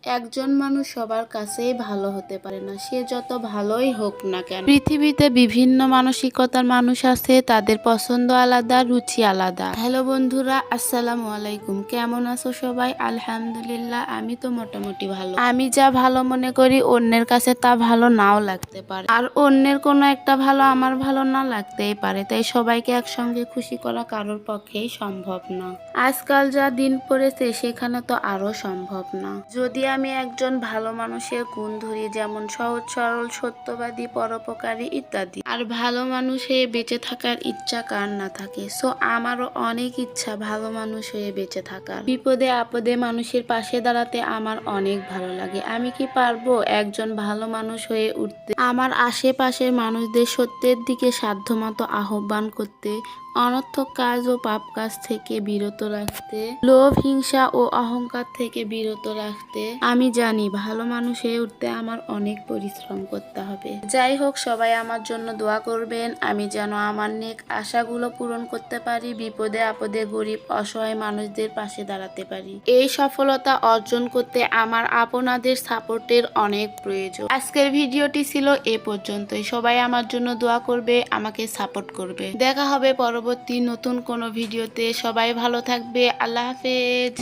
একজন মানুষ সবার কাছেই ভালো হতে পারে না, সে যত ভালোই হোক না কেন। পৃথিবীতে বিভিন্ন মানসিকতার মানুষ আছে, তাদের পছন্দ আলাদা, রুচি আলাদা। হ্যালো বন্ধুরা, আসসালামু আলাইকুম। কেমন আছো সবাই? আলহামদুলিল্লাহ, আমি তো মোটামুটি ভালো। আমি যা ভালো মনে করি অন্যের কাছে তা ভালো নাও লাগতে পারে, আর অন্যের কোনো একটা ভালো আমার ভালো না লাগতেই পারে। তাই সবাইকে একসঙ্গে খুশি করা কারোর পক্ষেই সম্ভব না। আজকাল যা দিন পড়েছে সেখানে তো আরো সম্ভব না। যদি আমি একজন ভালো মানুষের গুণ ধরি, যেমন সহজ সরল, সত্যবাদী, পরোপকারী ইত্যাদি। আর ভালো মানুষ হয়ে বেঁচে থাকার ইচ্ছা কার না থাকে। সো আমারও অনেক ইচ্ছা ভালো মানুষ হয়ে বেঁচে থাকার। বিপদে আপদে মানুষের পাশে দাঁড়াতে আমার অনেক ভালো লাগে। আমি কি পারবো একজন ভালো মানুষ হয়ে উঠতে? আমার আশেপাশের মানুষদের সত্যের দিকে সাধ্যমতো আহ্বান করতে, অনর্থক কাজ ও পাপ কাজ থেকে বিরত রাখতে, লোভ, হিংসা ও অহংকার থেকে বিরত রাখতে। আমি জানি ভালো মানুষ হয়ে উঠতে আমার অনেক পরিশ্রম করতে হবে। যাই হোক, সবাই আমার জন্য দোয়া করবেন, আমি যেন আমার নেক আশাগুলো পূরণ করতে পারি, বিপদে আপদে গরিব অসহায় মানুষদের পাশে দাঁড়াতে পারি। এই সফলতা অর্জন করতে আমার আপনাদের সাপোর্টের অনেক প্রয়োজন। আজকের ভিডিওটি ছিল এ পর্যন্তই। সবাই আমার জন্য দোয়া করবে, আমাকে সাপোর্ট করবে। দেখা হবে পরবর্তী নতুন কোনো ভিডিওতে। সবাই ভালো থাকবে। আল্লাহ হাফেজ।